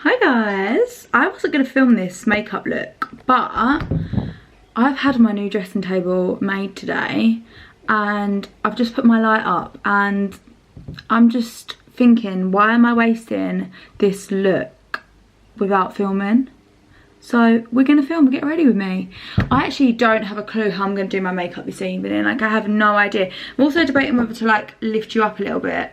Hi guys, I wasn't going to film this makeup look, but I've had my new dressing table made today and I've just put my light up and I'm just thinking, why am I wasting this look without filming? So we're going to film, get ready with me. I actually don't have a clue how I'm going to do my makeup this evening, like I have no idea. I'm also debating whether to like lift you up a little bit.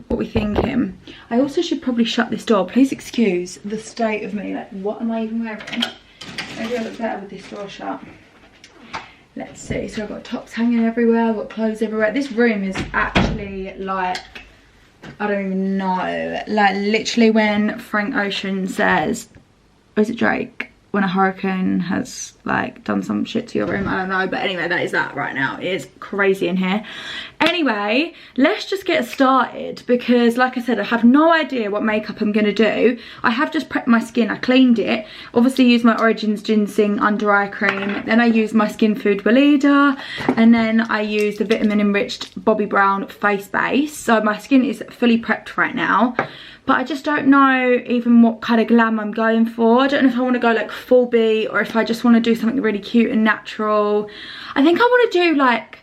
What we thinking. I also should probably shut this door. Please excuse the state of me. Like, what am I even wearing? Maybe I look better with this door shut. Let's see. So I've got tops hanging everywhere. I've got clothes everywhere. This room is actually like, I don't even know. Like literally when Frank Ocean says, or is it Drake? When a hurricane has like done some shit to your room, I don't know, but anyway, that is that right now. It is crazy in here. Anyway, let's just get started because like I said, I have no idea what makeup I'm gonna do. I have just prepped my skin, I cleaned it. Obviously used my Origins Ginseng under eye cream. Then I used my Skin Food Weleda. And then I used the vitamin enriched Bobbi Brown face base. So my skin is fully prepped right now. But I just don't know even what kind of glam I'm going for. I don't know if I want to go like full beat or if I just want to do something really cute and natural. I think I want to do like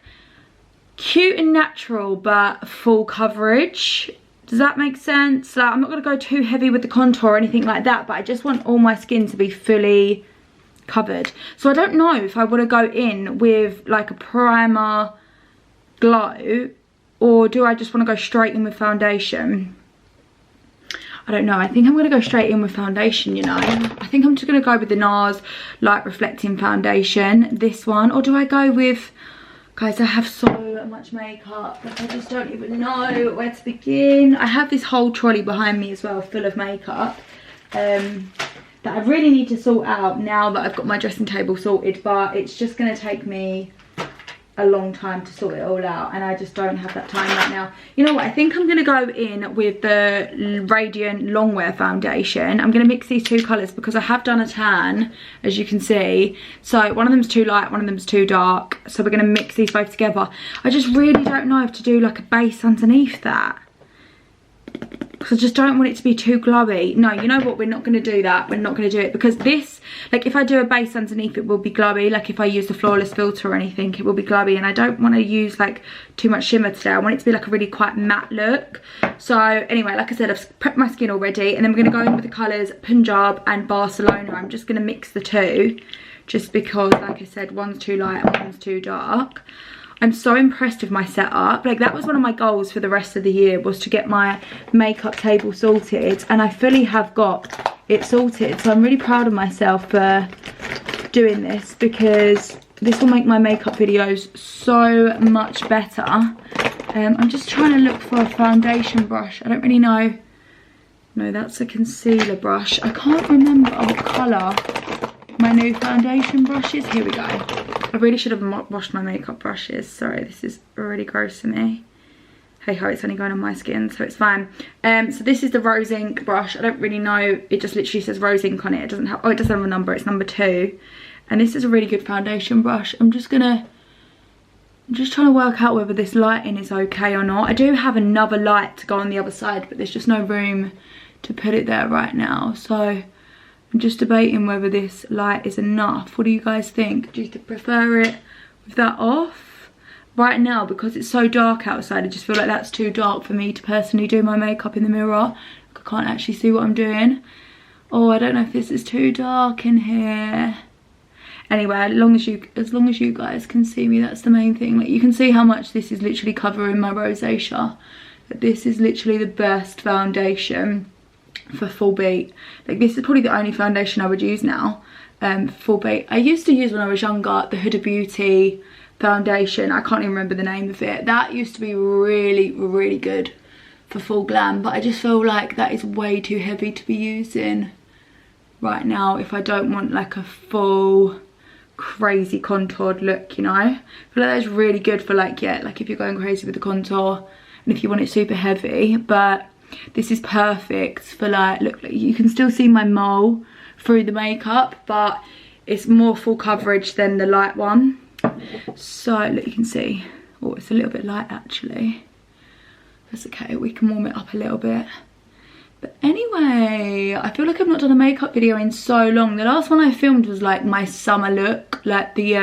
cute and natural but full coverage. Does that make sense? Like, I'm not going to go too heavy with the contour or anything like that, but I just want all my skin to be fully covered. So I don't know if I want to go in with like a primer glow or do I just want to go straight in with foundation. I don't know, I think I'm going to go straight in with foundation, you know. I think I'm just going to go with the NARS Light Reflecting Foundation, this one. Or do I go with, guys, I have so much makeup, like I just don't even know where to begin. I have this whole trolley behind me as well, full of makeup, that I really need to sort out now that I've got my dressing table sorted, but it's just going to take me a long time to sort it all out and I just don't have that time right now. You know what, I think I'm going to go in with the Radiant Longwear foundation. I'm going to mix these two colours because I have done a tan, as you can see. So one of them's too light, one of them's too dark. So we're going to mix these both together. I just really don't know if to do like a base underneath that, because I just don't want it to be too glowy. No, you know what, we're not going to do that. We're not going to do it because this, like if I do a base underneath, it will be glowy. Like if I use the Flawless filter or anything, it will be glowy. And I don't want to use like too much shimmer today. I want it to be like a really quite matte look. So anyway, like I said, I've prepped my skin already. And then we're going to go in with the colours Punjab and Barcelona. I'm just going to mix the two just because, like I said, one's too light and one's too dark. I'm so impressed with my setup. Like that was one of my goals for the rest of the year, was to get my makeup table sorted, and I fully have got it sorted. So I'm really proud of myself for doing this because this will make my makeup videos so much better. I'm just trying to look for a foundation brush. I don't really know. No, that's a concealer brush. I can't remember what colour my new foundation brush is. Here we go. I really should have washed my makeup brushes. Sorry, this is really gross for me. Hey ho, it's only going on my skin, so it's fine. So this is the Rose Ink brush. I don't really know. It just literally says Rose Ink on it. It doesn't have, oh, it does have a number. It's number 2. And this is a really good foundation brush. I'm just trying to work out whether this lighting is okay or not. I do have another light to go on the other side, but there's just no room to put it there right now. So I'm just debating whether this light is enough. What do you guys think? Do you prefer it with that off? Right now, because it's so dark outside, I just feel like that's too dark for me to personally do my makeup in the mirror. I can't actually see what I'm doing. Oh, I don't know if this is too dark in here. Anyway, as long as you guys can see me, that's the main thing. Like you can see how much this is literally covering my rosacea. But this is literally the best foundation for full beat. Like this is probably the only foundation I would use now, full beat. I used to use when I was younger the Huda Beauty foundation. I can't even remember the name of it. That used to be really, really good for full glam, but I just feel like that is way too heavy to be using right now if I don't want like a full crazy contoured look, you know. I feel like that's really good for like, yeah, like if you're going crazy with the contour and if you want it super heavy. But this is perfect for like, look, you can still see my mole through the makeup, but it's more full coverage than the light one. So look, you can see, oh, it's a little bit light actually. That's okay, we can warm it up a little bit. But anyway, I feel like I've not done a makeup video in so long. The last one I filmed was like my summer look, like the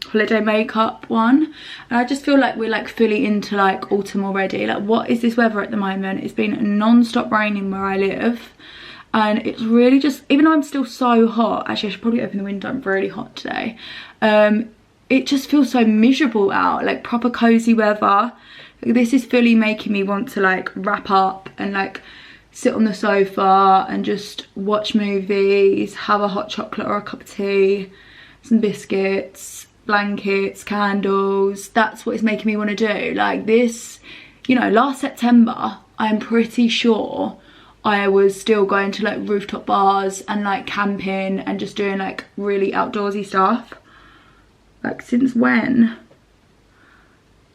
holiday makeup one. And I just feel like we're like fully into like autumn already. Like, what is this weather at the moment? It's been non-stop raining where I live. And it's really just, even though I'm still so hot, actually I should probably open the window, I'm really hot today. It just feels so miserable out, like proper cozy weather. This is fully making me want to like wrap up and like sit on the sofa and just watch movies, have a hot chocolate or a cup of tea, some biscuits, blankets, candles. That's what it's making me want to do. Like this, you know, last September, I'm pretty sure I was still going to like rooftop bars and like camping and just doing like really outdoorsy stuff. Like, since when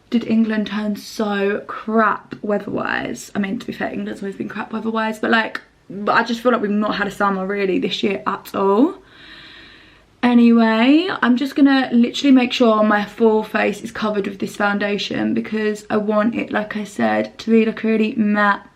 did England turn so crap weather-wise? I mean, to be fair, England's always been crap weather-wise, but like, I just feel like we've not had a summer really this year at all. Anyway, I'm just gonna literally make sure my full face is covered with this foundation because I want it, like I said, to be like a really matte,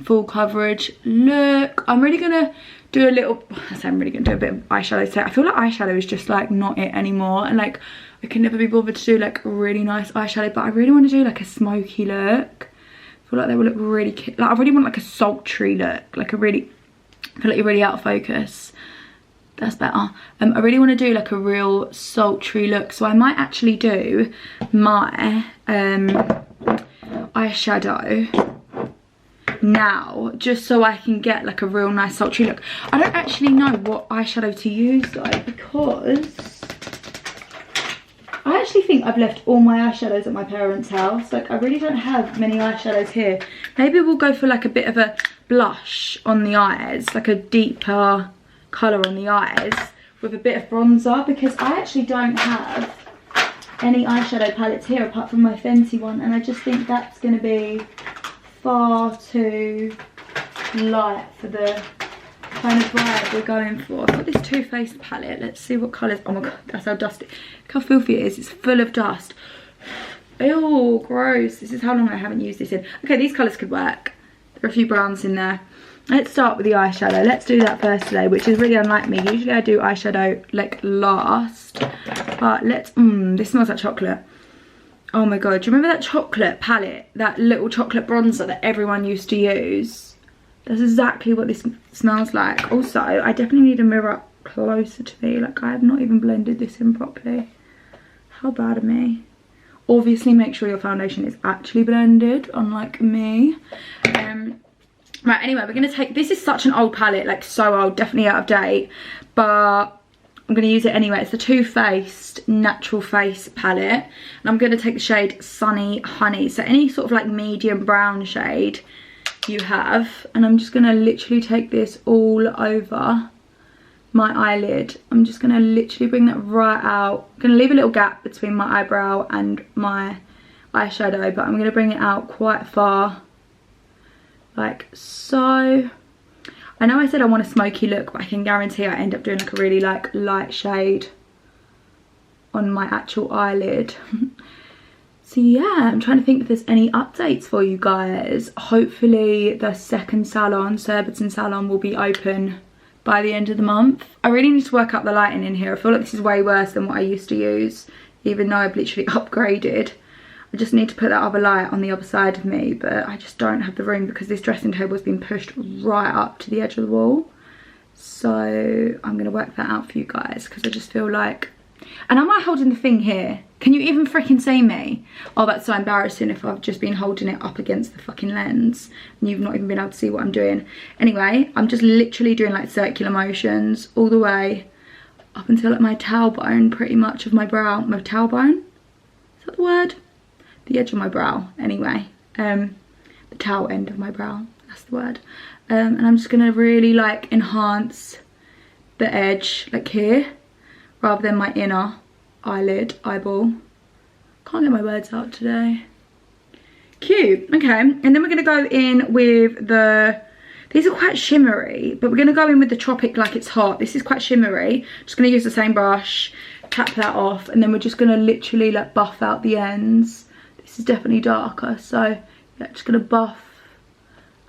full coverage look. I'm really gonna do a little, I'm really gonna do a bit of eyeshadow today. I feel like eyeshadow is just like not it anymore, and like I can never be bothered to do like a really nice eyeshadow, but I really want to do like a smoky look. I feel like they will look really cute. Like, I really want like a sultry look, like a really, I feel like you're really out of focus. That's better. I really want to do like a real sultry look, so I might actually do my eyeshadow now, just so I can get like a real nice sultry look. I don't actually know what eyeshadow to use though, because I actually think I've left all my eyeshadows at my parents' house. Like, I really don't have many eyeshadows here. Maybe we'll go for like a bit of a blush on the eyes, like a deeper colour on the eyes with a bit of bronzer, because I actually don't have any eyeshadow palettes here apart from my Fenty one, and I just think that's going to be far too light for the kind of vibe we're going for. I've got this Too Faced palette. Let's see what colours. Oh my god, that's how dusty. Look how filthy it is. It's full of dust. Ew, gross. This is how long I haven't used this in. Okay, these colours could work. There are a few browns in there. Let's start with the eyeshadow. Let's do that first today, which is really unlike me. Usually I do eyeshadow like last. But let's, this smells like chocolate. Oh my god, do you remember that chocolate palette? That little chocolate bronzer that everyone used to use? That's exactly what this smells like. Also, I definitely need a mirror up closer to me. Like, I have not even blended this in properly. How bad of me. Obviously, make sure your foundation is actually blended, unlike me. Right, anyway, we're going to take... This is such an old palette, like so old, definitely out of date. But I'm going to use it anyway. It's the Too Faced Natural Face palette. And I'm going to take the shade Sunny Honey. So any sort of like medium brown shade you have. And I'm just going to literally take this all over my eyelid. I'm just going to literally bring that right out. I'm going to leave a little gap between my eyebrow and my eyeshadow. But I'm going to bring it out quite far. Like so. I know I said I want a smoky look, but I can guarantee I end up doing like a really like light shade on my actual eyelid. So yeah, I'm trying to think if there's any updates for you guys. Hopefully the second salon, Surbiton salon, will be open by the end of the month. I really need to work up the lighting in here. I feel like this is way worse than what I used to use, even though I've literally upgraded. I just need to put that other light on the other side of me, but I just don't have the room because this dressing table has been pushed right up to the edge of the wall. So I'm going to work that out for you guys because I just feel like... And am I holding the thing here? Can you even freaking see me? Oh, that's so embarrassing if I've just been holding it up against the fucking lens and you've not even been able to see what I'm doing. Anyway, I'm just literally doing like circular motions all the way up until like my tailbone, pretty much, of my brow. My tailbone? Is that the word? The edge of my brow, anyway. The tail end of my brow, that's the word. And I'm just gonna really like enhance the edge, like here, rather than my inner eyelid, eyeball. Can't get my words out today. Cute, okay. And then we're gonna go in with the, these are quite shimmery, but we're gonna go in with the Tropic Like It's Hot. This is quite shimmery. Just gonna use the same brush, tap that off, and then we're just gonna literally like buff out the ends. This is definitely darker, so yeah, just gonna buff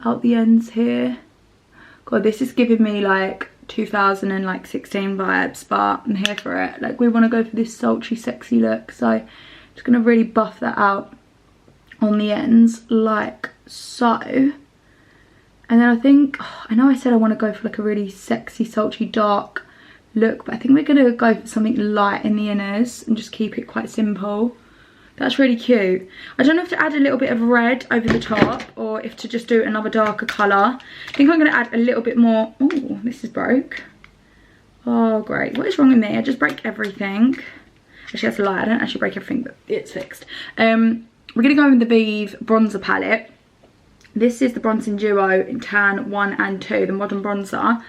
out the ends here. God, this is giving me like 2016 vibes, but I'm here for it. Like, we want to go for this sultry, sexy look, so just gonna really buff that out on the ends like so. And then I think, I know I said I want to go for like a really sexy, sultry, dark look, but I think we're gonna go for something light in the inners and just keep it quite simple. That's really cute. I don't know if to add a little bit of red over the top or if to just do another darker colour. I think I'm going to add a little bit more. Oh, this is broke. Oh, great. What is wrong with me? I just break everything. Actually, that's a lie. I don't actually break everything, but it's fixed. We're going to go in the Vive bronzer palette. This is the Bronzing Duo in Tan 1 and 2, the Modern Bronzer.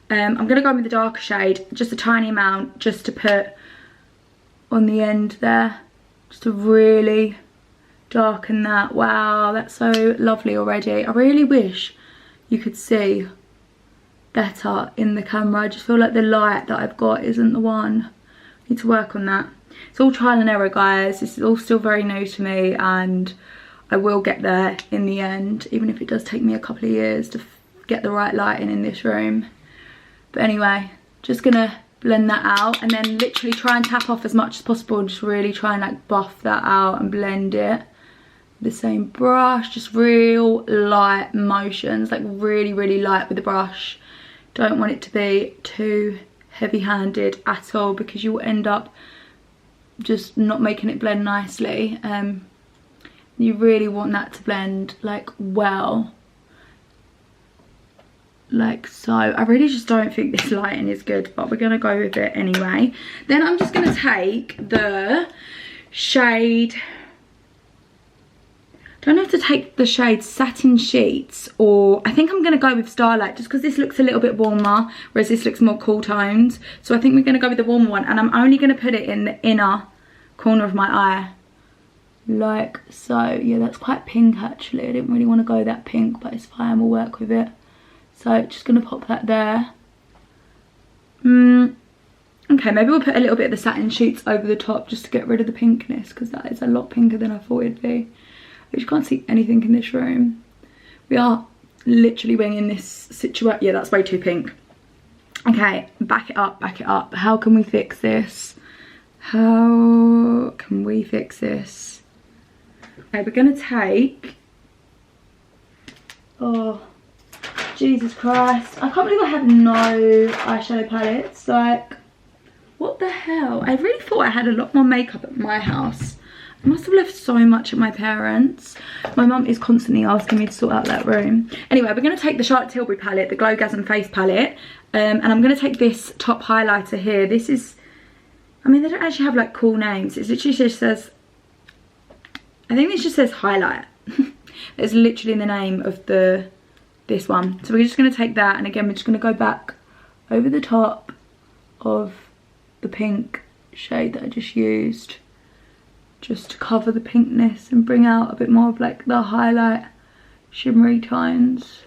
I'm going to go in with the darker shade, just a tiny amount, just to put on the end there. Just to really darken that. Wow, that's so lovely already. I really wish you could see better in the camera. I just feel like the light that I've got isn't the one. I need to work on that. It's all trial and error, guys. This is all still very new to me, and I will get there in the end, even if it does take me a couple of years to get the right lighting in this room. But anyway, just gonna blend that out and then literally try and tap off as much as possible and just really try and like buff that out and blend it. The same brush, just real light motions, like really, really light with the brush. Don't want it to be too heavy-handed at all because you will end up just not making it blend nicely. You really want that to blend like well, like so. I really just don't think this lighting is good, but we're gonna go with it anyway. Then I'm just gonna take the shade, don't know if to take the shade Satin Sheets, or I think I'm gonna go with Starlight just because this looks a little bit warmer, whereas this looks more cool toned. So I think we're gonna go with the warmer one, and I'm only gonna put it in the inner corner of my eye, like so. Yeah, that's quite pink actually. I didn't really want to go that pink, but it's fine, we'll work with it. So just gonna pop that there. Okay, maybe we'll put a little bit of the Satin Sheets over the top just to get rid of the pinkness, because that is a lot pinker than I thought it'd be. I just can't see anything in this room. We are literally winging this situation. Yeah, that's way too pink. Okay, back it up, back it up. How can we fix this? How can we fix this? Okay, we're gonna take, oh, Jesus Christ. I can't believe I have no eyeshadow palettes. Like, what the hell? I really thought I had a lot more makeup at my house. I must have left so much at my parents'. My mum is constantly asking me to sort out that room. Anyway, we're going to take the Charlotte Tilbury palette, the Glowgasm Face palette. And I'm going to take this top highlighter here. This is, I mean, they don't actually have like cool names. It literally just says, I think this just says highlight. It's literally in the name of this one. So we're just going to take that, and again we're just going to go back over the top of the pink shade that I just used, just to cover the pinkness and bring out a bit more of like the highlight shimmery tones,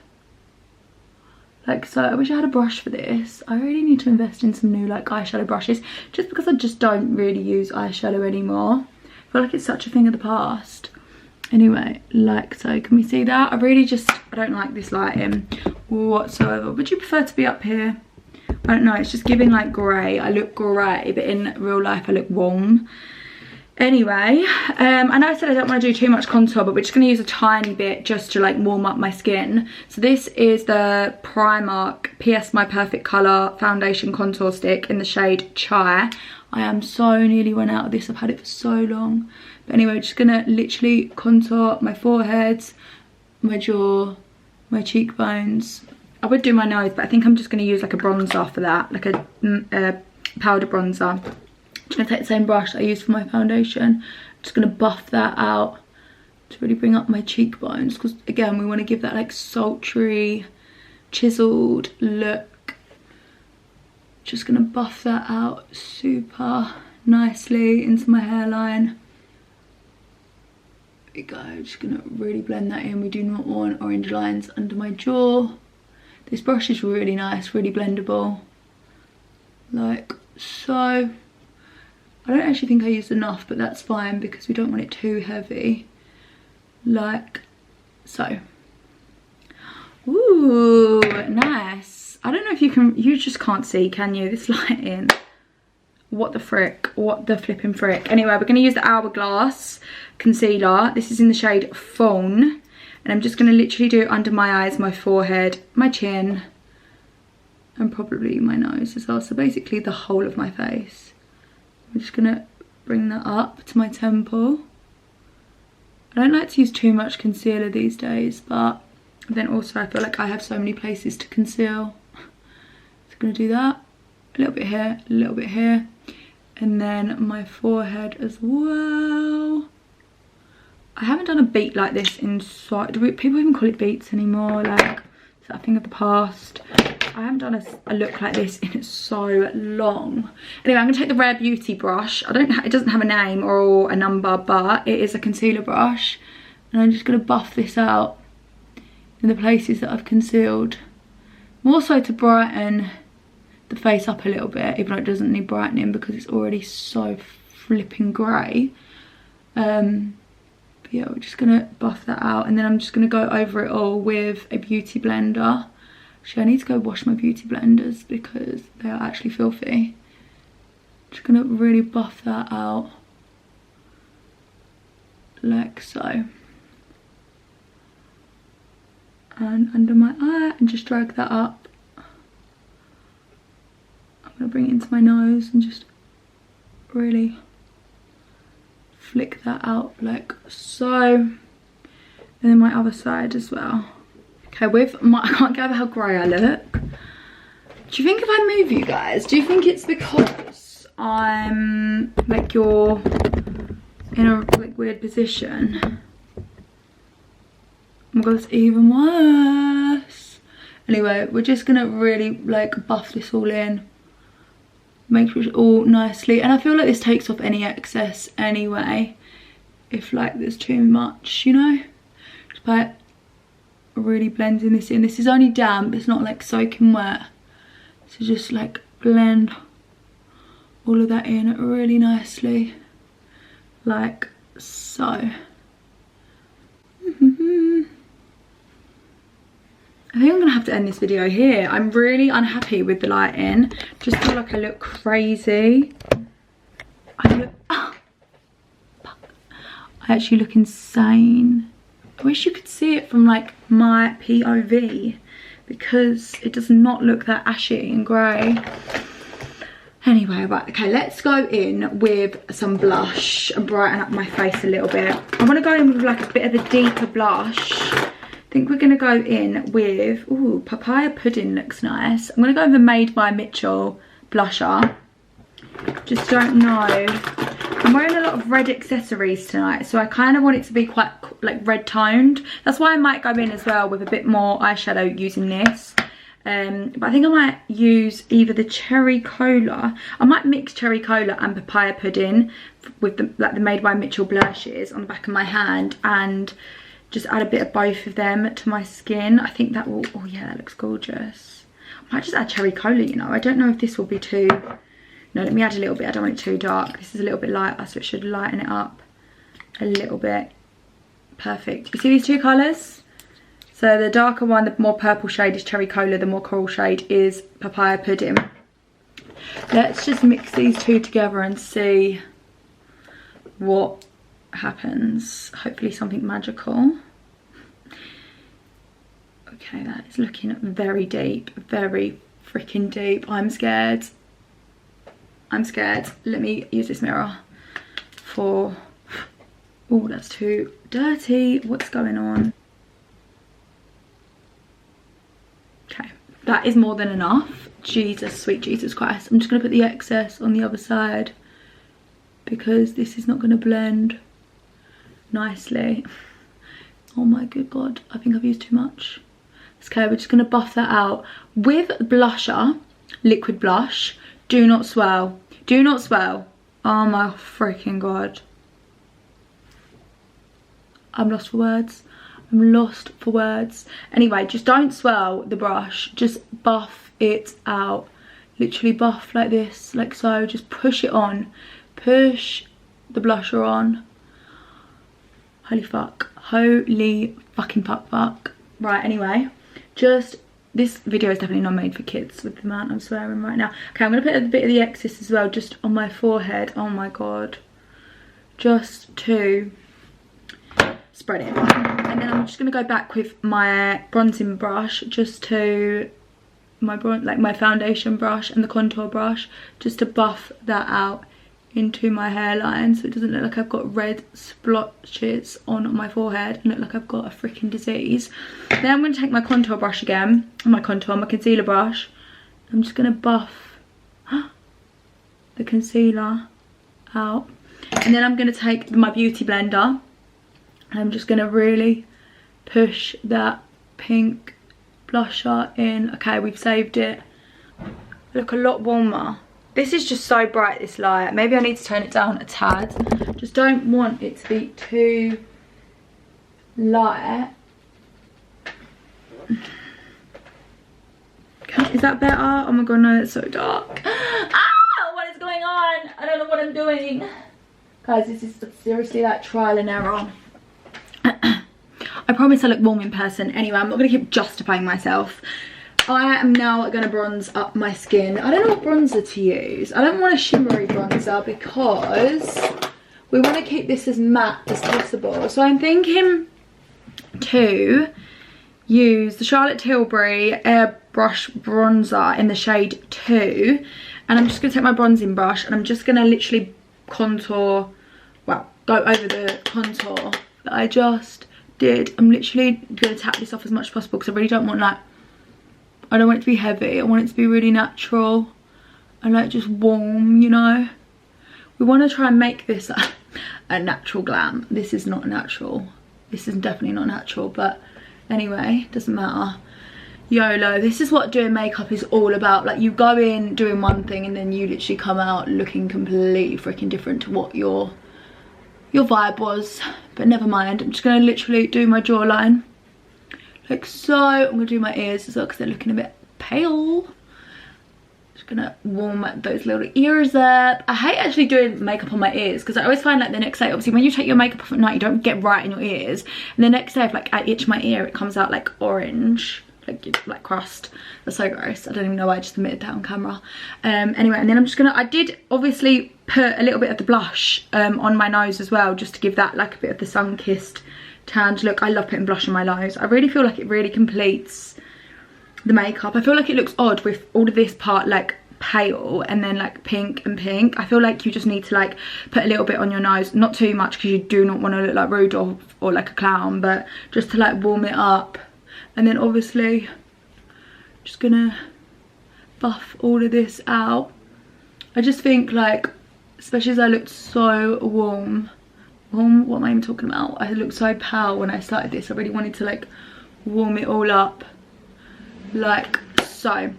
like so. I wish I had a brush for this. I really need to invest in some new like eyeshadow brushes, just because I just don't really use eyeshadow anymore. I feel like it's such a thing of the past. Anyway, like so. Can we see that? I don't like this lighting whatsoever. Would you prefer to be up here? I don't know, it's just giving like grey. I look grey, but in real life I look warm. Anyway, I know I said I don't want to do too much contour, but we're just going to use a tiny bit just to like warm up my skin. So this is the Primark PS My Perfect Colour Foundation Contour Stick in the shade Chai. I am so nearly run out of this. I've had it for so long. But anyway, just going to literally contour my forehead, my jaw, my cheekbones. I would do my nose, but I think I'm just going to use like a bronzer for that, like a powder bronzer. I'm just going to take the same brush that I used for my foundation. I'm just going to buff that out to really bring up my cheekbones, because again we want to give that like sultry, chiseled look. Just going to buff that out super nicely into my hairline. There we go. Just going to really blend that in. We do not want orange lines under my jaw. This brush is really nice, really blendable, like so. I don't actually think I used enough, but that's fine because we don't want it too heavy, like so. Ooh, nice. from, you just can't see, can you? This lighting. What the frick? What the flipping frick? Anyway, we're going to use the Hourglass concealer. This is in the shade Fawn. And I'm just going to literally do it under my eyes, my forehead, my chin, and probably my nose as well. So basically the whole of my face. I'm just going to bring that up to my temple. I don't like to use too much concealer these days, but then also I feel like I have so many places to conceal. Just going to do that. A little bit here, a little bit here. And then my forehead as well. I haven't done a beat like this in so, people even call it beats anymore, like, is that a thing of the past? I haven't done a look like this in so long. Anyway, I'm going to take the Rare Beauty brush. It doesn't have a name or a number, but it is a concealer brush. And I'm just going to buff this out in the places that I've concealed. More so to brighten the face up a little bit, even though it doesn't need brightening because it's already so flipping grey. Yeah, we're just gonna buff that out, and then I'm just gonna go over it all with a beauty blender. Actually, I need to go wash my beauty blenders because they are actually filthy. Just gonna really buff that out like so, and under my eye, and just drag that up. I'm gonna bring it into my nose and just really flick that out like so, and then my other side as well. Okay, with my, I can't get over how grey I look. Do you think if I move you guys, do you think it's because I'm like you're in a like weird position? Oh my god, it's even worse. Anyway, we're just gonna really like buff this all in. Make sure it's all nicely, and I feel like this takes off any excess anyway if like there's too much, you know, just by really blending this in. This is only damp, it's not like soaking wet, so just like blend all of that in really nicely like so. I think I'm gonna have to end this video here. I'm really unhappy with the lighting. Just feel like I look crazy. I actually look insane. I wish you could see it from like my POV because it does not look that ashy and grey. Anyway, right, okay, let's go in with some blush and brighten up my face a little bit. I'm gonna go in with like a bit of a deeper blush. I think we're going to go in with, ooh, Papaya Pudding looks nice. I'm going to go with the Made by Mitchell blusher. Just don't know. I'm wearing a lot of red accessories tonight, so I kind of want it to be quite like red toned. That's why I might go in as well with a bit more eyeshadow using this. But I think I might use either the Cherry Cola. I might mix Cherry Cola and Papaya Pudding with the like the Made by Mitchell blushes on the back of my hand, and just add a bit of both of them to my skin. I think that will, oh yeah, that looks gorgeous. I might just add Cherry Cola, you know. I don't know if this will be too, no, let me add a little bit. I don't want it too dark. This is a little bit lighter, so it should lighten it up a little bit. Perfect. You see these two colours? So the darker one, the more purple shade is Cherry Cola, the more coral shade is Papaya Pudding. Let's just mix these two together and see what happens. Hopefully something magical. Okay, that is looking very deep, very freaking deep. I'm scared. I'm scared. Let me use this mirror for, oh, that's too dirty. What's going on? Okay, that is more than enough. Jesus, sweet Jesus Christ. I'm just gonna put the excess on the other side because this is not gonna blend nicely. Oh my good god, I think I've used too much. Okay, we're just going to buff that out with blusher, liquid blush. Do not swirl, do not swirl. Oh my freaking god, I'm lost for words. I'm lost for words. Anyway, just don't swirl the brush, just buff it out. Literally buff like this, like so. Just push it on, push the blusher on. Holy fuck, holy fucking fuck. Right, anyway, just this video is definitely not made for kids with the amount I'm swearing right now. Okay, I'm going to put a bit of the xxxx as well, just on my forehead. Oh my god. Just to spread it. And then I'm just going to go back with my bronzing brush, just to my foundation brush and the contour brush, just to buff that out into my hairline so it doesn't look like I've got red splotches on my forehead and look like I've got a freaking disease. Then I'm going to take my contour brush again, my concealer brush. I'm just going to buff the concealer out, and then I'm going to take my beauty blender and I'm just going to really push that pink blusher in. Okay, we've saved it. Look a lot warmer. This is just so bright, this light. Maybe I need to turn it down a tad. Just don't want it to be too light. Is that better? Oh my god, no, it's so dark. Ah, what is going on? I don't know what I'm doing. Guys, this is seriously like trial and error. I promise I look warm in person. Anyway, I'm not going to keep justifying myself. I am now going to bronze up my skin. I don't know what bronzer to use. I don't want a shimmery bronzer because we want to keep this as matte as possible. So I'm thinking to use the Charlotte Tilbury Airbrush Bronzer in the shade 2. And I'm just going to take my bronzing brush and I'm just going to literally contour, well, go over the contour that I just did. I'm literally going to tap this off as much as possible because I really don't want like, I don't want it to be heavy. I want it to be really natural and like just warm, you know. We want to try and make this a natural glam. This is not natural. This is definitely not natural, but anyway, doesn't matter. YOLO. This is what doing makeup is all about. Like, you go in doing one thing and then you literally come out looking completely freaking different to what your vibe was. But never mind. I'm just going to literally do my jawline. Like so. I'm going to do my ears as well because they're looking a bit pale. Just going to warm those little ears up. I hate actually doing makeup on my ears because I always find like the next day, obviously when you take your makeup off at night, you don't get right in your ears. And the next day, if like I itch my ear, it comes out like orange. Like crust. That's so gross. I don't even know why I just admitted that on camera. Anyway, and then I'm just gonna, I did obviously put a little bit of the blush on my nose as well, just to give that like a bit of the sun-kissed tanned look. I love putting blush on my nose. I really feel like it really completes the makeup. I feel like it looks odd with all of this part like pale and then like pink and pink. I feel like you just need to like put a little bit on your nose, not too much because you do not want to look like Rudolph or like a clown, but just to like warm it up. And then obviously just gonna buff all of this out. I just think like, especially as I looked so warm, what am I even talking about? I looked so pale when I started this. I really wanted to like warm it all up like so.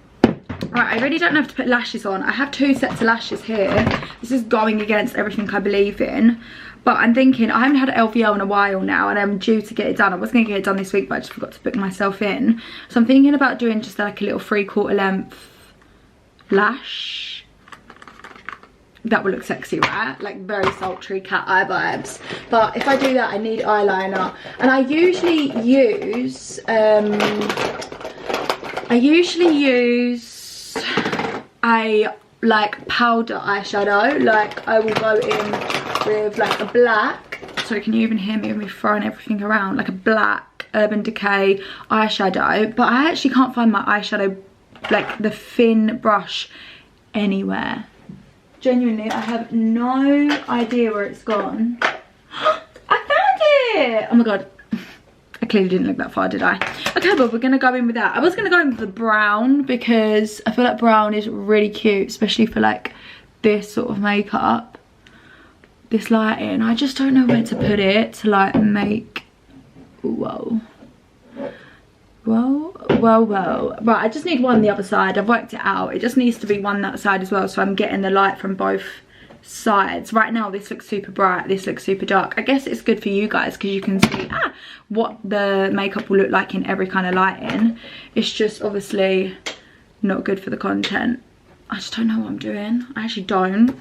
Right, I really don't have to put lashes on. I have 2 sets of lashes here. This is going against everything I believe in. But I'm thinking, I haven't had an LVL in a while now and I'm due to get it done. I was going to get it done this week, but I just forgot to book myself in. So I'm thinking about doing just like a little 3/4 length lash. That would look sexy, right? Like very sultry cat eye vibes. But if I do that, I need eyeliner. And I usually use a like powder eyeshadow. Like I will go in with like a black, sorry, can you even hear me with me throwing everything around, like a black Urban Decay eyeshadow, but I actually can't find my eyeshadow, like the thin brush, anywhere. Genuinely, I have no idea where it's gone. I found it! Oh my god, I clearly didn't look that far, did I? Okay, but we're gonna go in with that. I was gonna go in with the brown because I feel like brown is really cute, especially for like this sort of makeup. This lighting, I just don't know where to put it to like make, whoa. Right, I just need one the other side. I've worked it out. It just needs to be one that side as well, so I'm getting the light from both sides. Right now this looks super bright, this looks super dark. I guess it's good for you guys because you can see what the makeup will look like in every kind of lighting. It's just obviously not good for the content. I just don't know what I'm doing. I actually don't.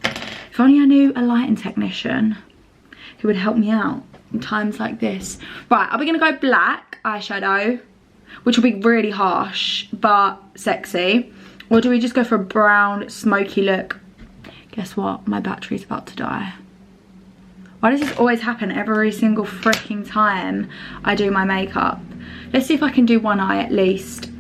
If only I knew a lighting technician who would help me out in times like this. Right, are we gonna go black eyeshadow? which will be really harsh but sexy? Or do we just go for a brown smoky look? Guess what? My battery's about to die. Why does this always happen every single freaking time I do my makeup? Let's see if I can do one eye at least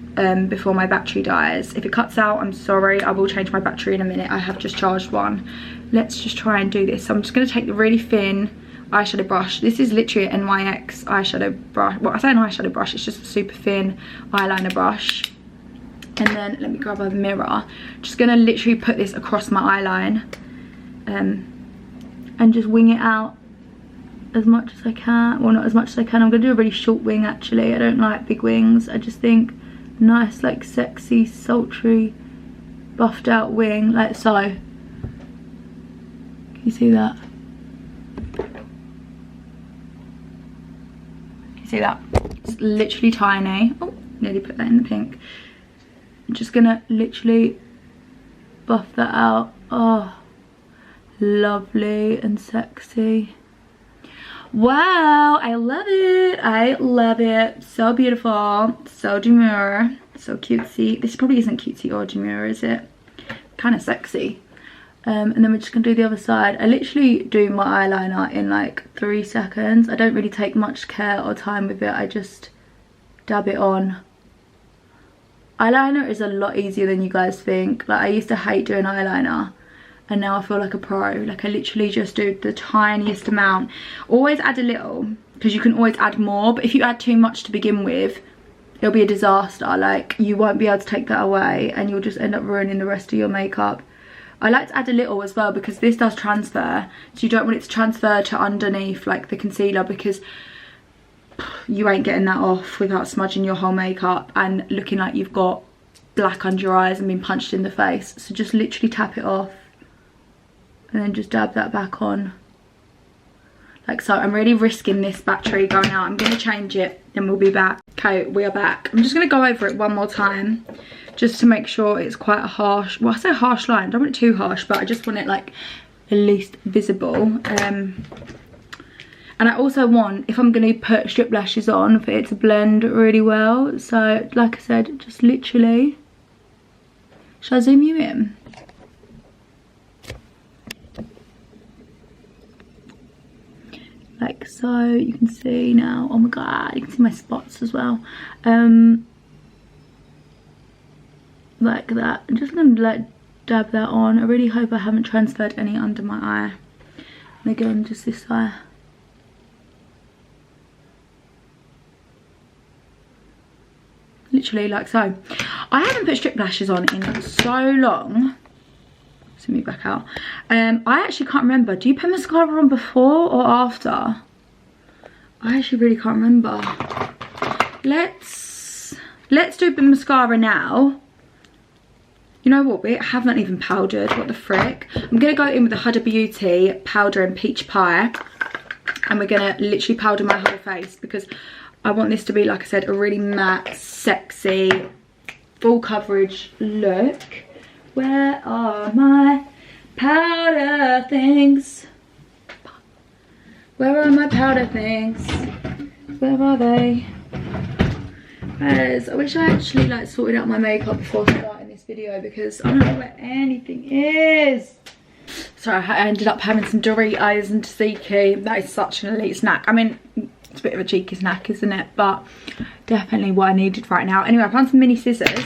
before my battery dies. If it cuts out, I'm sorry. I will change my battery in a minute. I have just charged one. Let's just try and do this. So I'm just going to take the really thin eyeshadow brush. This is literally an NYX eyeshadow brush. Well, I say an eyeshadow brush. It's just a super thin eyeliner brush. And then let me grab a mirror. Just going to literally put this across my eyeline. And just wing it out as much as I can. Well, not as much as I can. I'm going to do a really short wing actually. I don't like big wings. I just think nice, like sexy, sultry, buffed out wing, like so. Can you see that? Can you see that? It's literally tiny. Oh, nearly put that in the pink. I'm just going to literally buff that out. Oh, lovely and sexy. Wow, I love it. I love it. So beautiful, so demure, so cutesy. This probably isn't cutesy or demure, is it? Kind of sexy. And then we're just gonna do the other side. I literally do my eyeliner in like 3 seconds. I don't really take much care or time with it. I just dab it on. Eyeliner is a lot easier than you guys think. Like, I used to hate doing eyeliner, and now I feel like a pro. Like, I literally just do the tiniest amount. Always add a little, because you can always add more, but if you add too much to begin with, it'll be a disaster. Like, you won't be able to take that away, and you'll just end up ruining the rest of your makeup. I like to add a little as well, because this does transfer, so you don't want it to transfer to underneath like the concealer, because you ain't getting that off without smudging your whole makeup and looking like you've got black under your eyes and been punched in the face. So just literally tap it off and then just dab that back on like so. I'm really risking this battery going out. I'm going to change it, then we'll be back. Okay, we are back. I'm just going to go over it one more time just to make sure it's quite a harsh, well, I say harsh line, I don't want it too harsh, but I just want it like at least visible. And I also want, if I'm going to put strip lashes on, for it to blend really well. So, like I said, just literally... Shall I zoom you in? Like so, you can see now. Oh my god, you can see my spots as well. Like that. I'm just going to like dab that on. I really hope I haven't transferred any under my eye. And again, just this eye. Literally like so. I haven't put strip lashes on in so long. Let's move back out. I actually can't remember. Do you put mascara on before or after? I actually really can't remember. Let's do the mascara now. You know what? We haven't even powdered. What the frick? I'm gonna go in with the Huda Beauty powder and peach pie, and we're gonna literally powder my whole face, because I want this to be, like I said, a really matte, sexy, full coverage look. Where are my powder things? Where are my powder things? Where are they? Guys, I wish I actually like sorted out my makeup before starting this video, because I don't know where anything is. Sorry, I ended up having some Doritos and tzatziki. That is such an elite snack. I mean, it's a bit of a cheeky snack, isn't it? But definitely what I needed right now. Anyway, I found some mini scissors.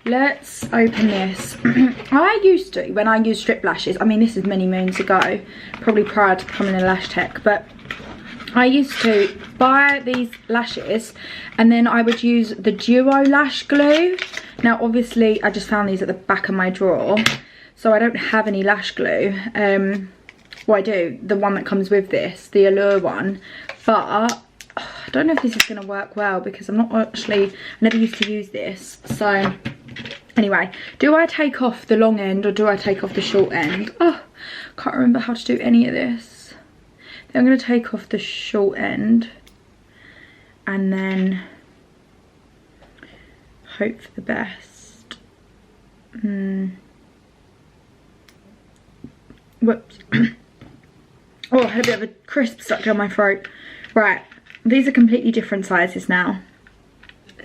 Let's open this. I used to, when I used strip lashes, I mean, this is many moons ago, probably prior to becoming a lash tech, but I used to buy these lashes and then I would use the Duo lash glue. Now, obviously, I just found these at the back of my drawer, so I don't have any lash glue. Well, I do, the one that comes with this, the Allure one, but I don't know if this is going to work well, because I'm not actually, I never used to use this. So anyway, do I take off the long end or do I take off the short end? Oh, can't remember how to do any of this. Then I'm going to take off the short end and then hope for the best. Whoops. Oh, I had a bit of a crisp stuck down my throat. Right, these are completely different sizes now.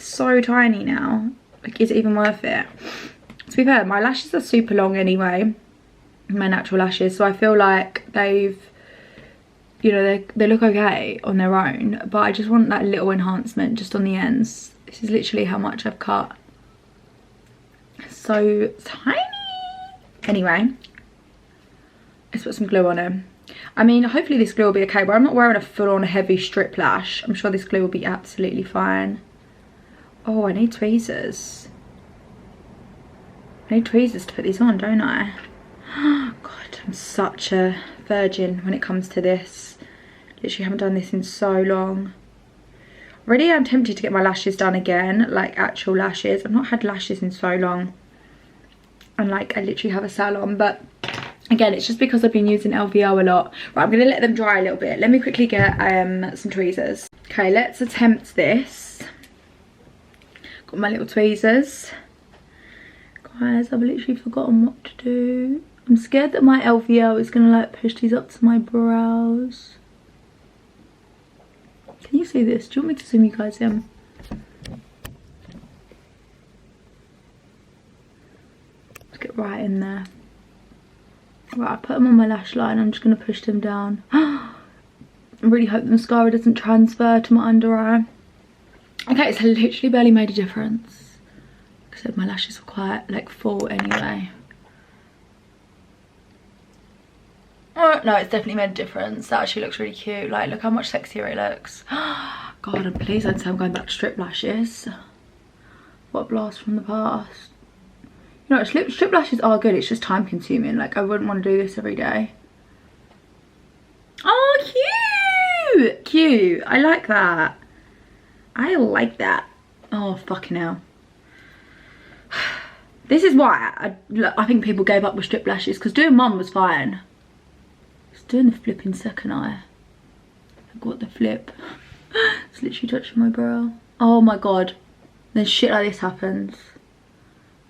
so tiny now. Like, is it even worth it? To be fair, my lashes are super long anyway, my natural lashes, so I feel like they've, you know, they look okay on their own, but I just want that little enhancement just on the ends. This is literally how much I've cut. So tiny. Anyway, let's put some glue on them. I mean, hopefully this glue will be okay, but I'm not wearing a full-on heavy strip lash. I'm sure this glue will be absolutely fine. Oh, I need tweezers. I need tweezers to put these on, don't I? God, I'm such a virgin when it comes to this. Literally haven't done this in so long. Already I'm tempted to get my lashes done again, like actual lashes. I've not had lashes in so long. And like, I literally have a salon, but again, it's just because I've been using LVO a lot. Right, I'm gonna let them dry a little bit. Let me quickly get some tweezers. Okay, let's attempt this. Got my little tweezers. Guys, I've literally forgotten what to do. I'm scared that my LVO is gonna like push these up to my brows. Can you see this? Do you want me to zoom you guys in? Let's get right in there. Right, I put them on my lash line. I'm just gonna push them down. I really hope the mascara doesn't transfer to my under eye. Okay, it's literally barely made a difference. Like I said, my lashes were quite like full anyway. Oh no, it's definitely made a difference. That actually looks really cute. Like, look how much sexier it looks. God, and please don't say I'm going back to strip lashes. What a blast from the past. You know, strip lashes are good. It's just time consuming. Like, I wouldn't want to do this every day. Oh, cute! Cute. I like that. I like that. Oh, fucking hell. This is why I think people gave up with strip lashes, because doing one was fine. It's doing the flipping second eye. Like, what the flip? It's literally touching my brow. Oh my god. Then shit like this happens.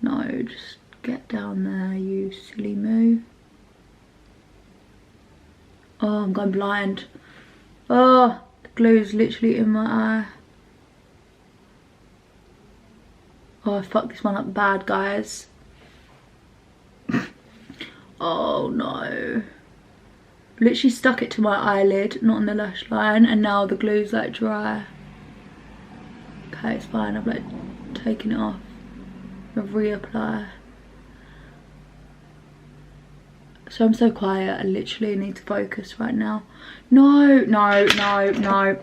No, just get down there, you silly moo. Oh, I'm going blind. Oh, the glue's literally in my eye. Oh, I fucked this one up bad, guys. Oh no. Literally stuck it to my eyelid, not on the lash line, and now the glue's like dry. Okay, it's fine. I've like taken it off. I'll reapply. So I'm so quiet. I literally need to focus right now. No, no, no, no.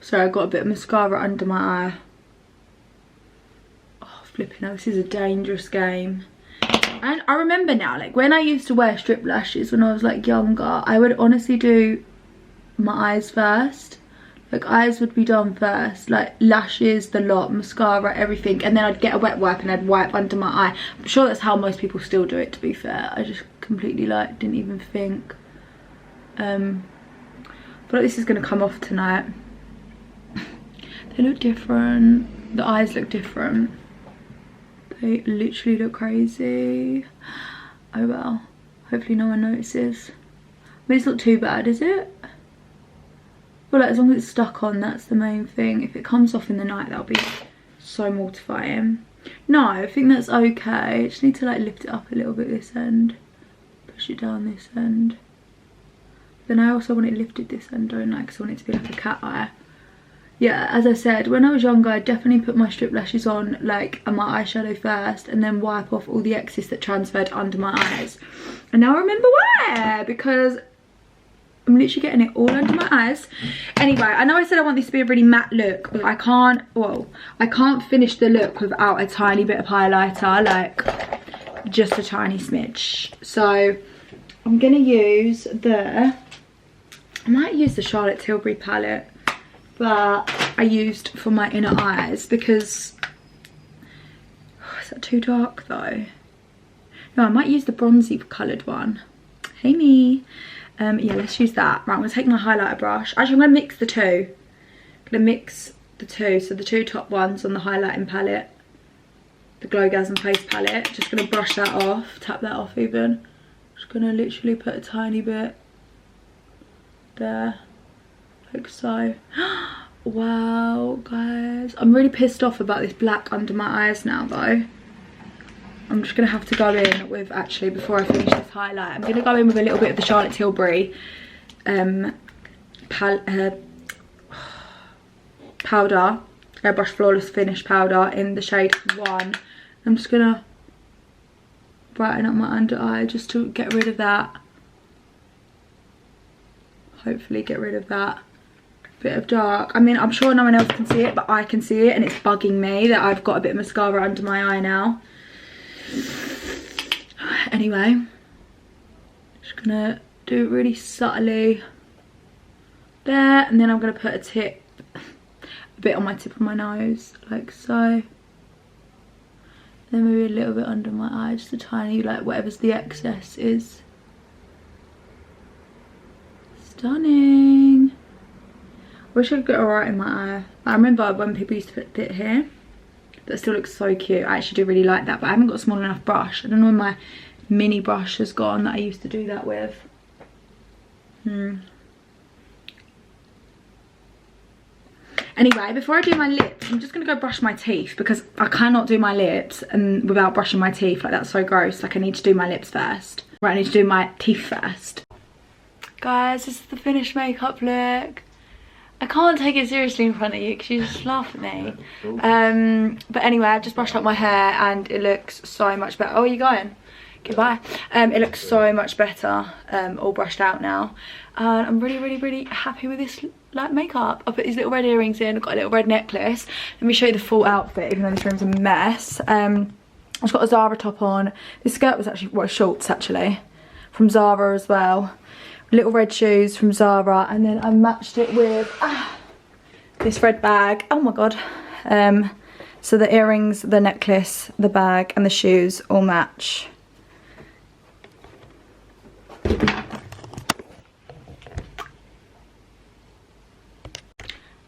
Sorry, I got a bit of mascara under my eye. Oh, flipping hell, this is a dangerous game. And I remember now, like when I used to wear strip lashes when I was like younger, I would honestly do my eyes first. Like, eyes would be done first, like lashes, the lot, mascara, everything, and then I'd get a wet wipe and I'd wipe under my eye. I'm sure that's how most people still do it, to be fair. I just completely like didn't even think. I feel like this is gonna come off tonight. They look different. The eyes look different. They literally look crazy. Oh well. Hopefully no one notices. But it's not too bad, is it? I feel like as long as it's stuck on, that's the main thing. If it comes off in the night, that'll be so mortifying. No, I think that's okay. I just need to like lift it up a little bit this end. Push it down this end. Then I also want it lifted this end, don't I? Because I want it to be like a cat eye. Yeah, as I said, when I was younger, I definitely put my strip lashes on, like, and my eyeshadow first, and then wipe off all the excess that transferred under my eyes. And now I remember why, because I'm literally getting it all under my eyes. Anyway, I know I said I want this to be a really matte look, but I can't, well, I can't finish the look without a tiny bit of highlighter, like, just a tiny smidge. So, I'm going to use I might use the Charlotte Tilbury palette. That I used for my inner eyes because is that too dark though? No, I might use the bronzy coloured one. Hey me. Yeah, let's use that. Right, I'm gonna take my highlighter brush. Actually, I'm gonna mix the two. I'm gonna mix the two. So the two top ones on the highlighting palette, the Guyssss Face palette. Just gonna brush that off, tap that off even. Just gonna literally put a tiny bit there. like so. Wow, guys, I'm really pissed off about this black under my eyes now though. I'm just gonna have to go in with, actually, before I finish this highlight, I'm gonna go in with a little bit of the Charlotte Tilbury powder, Airbrush Flawless Finish powder in the shade 1. I'm just gonna brighten up my under eye just to get rid of that. Hopefully get rid of that bit of dark. I mean, I'm sure no one else can see it, but I can see it, and it's bugging me that I've got a bit of mascara under my eye now. Anyway, just gonna do it really subtly there, and then I'm gonna put a bit on my tip of my nose, like so. Then maybe a little bit under my eye, just a tiny, like whatever's the excess is. Stunning. I wish I could get alright in my eye. I remember when people used to put it here. That still looks so cute. I actually do really like that, but I haven't got a small enough brush. I don't know when my mini brush has gone that I used to do that with. Anyway, before I do my lips, I'm just gonna go brush my teeth, because I cannot do my lips and without brushing my teeth. Like, that's so gross. Like, I need to do my lips first. Right, I need to do my teeth first. Guys, this is the finished makeup look. I can't take it seriously in front of you because you just laugh at me. But anyway, I've just brushed up my hair and it looks so much better. Oh, are you going? Goodbye. It looks so much better, all brushed out now. And I'm really happy with this like makeup. I put these little red earrings in, I've got a little red necklace. Let me show you the full outfit, even though this room's a mess. I've got a Zara top on. This skirt was actually, well, shorts actually, from Zara as well. Little red shoes from Zara, and then I matched it with this red bag. Oh my god. So the earrings, the necklace, the bag and the shoes all match.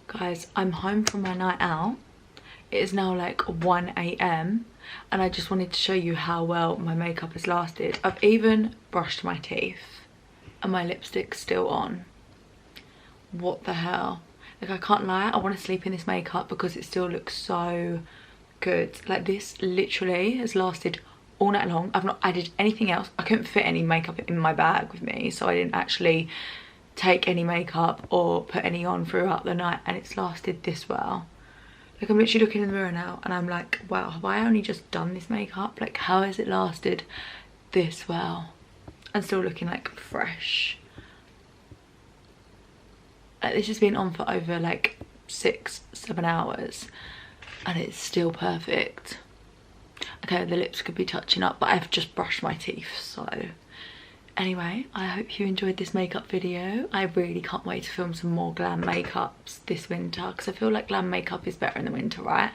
Guys, I'm home from my night out. It is now like 1 AM and I just wanted to show you how well my makeup has lasted. I've even brushed my teeth and my lipstick's still on. What the hell? Like, I can't lie, I want to sleep in this makeup because it still looks so good. Like, this literally has lasted all night long. I've not added anything else. I couldn't fit any makeup in my bag with me, so I didn't actually take any makeup or put any on throughout the night, and it's lasted this well. Like, I'm literally looking in the mirror now and I'm like, wow, have I only just done this makeup? Like, how has it lasted this well? And still looking like fresh. Like, this has been on for over like 6-7 hours and it's still perfect. Okay, the lips could be touching up, but I've just brushed my teeth, so. Anyway, I hope you enjoyed this makeup video. I really can't wait to film some more glam makeups this winter, because I feel like glam makeup is better in the winter, right?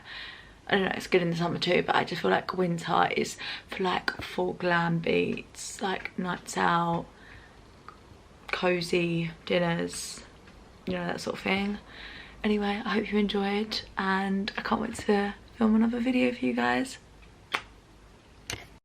I don't know, it's good in the summer too, but I just feel like winter is for like full glam beats, like nights out, cozy dinners, you know, that sort of thing. Anyway, I hope you enjoyed and I can't wait to film another video for you guys.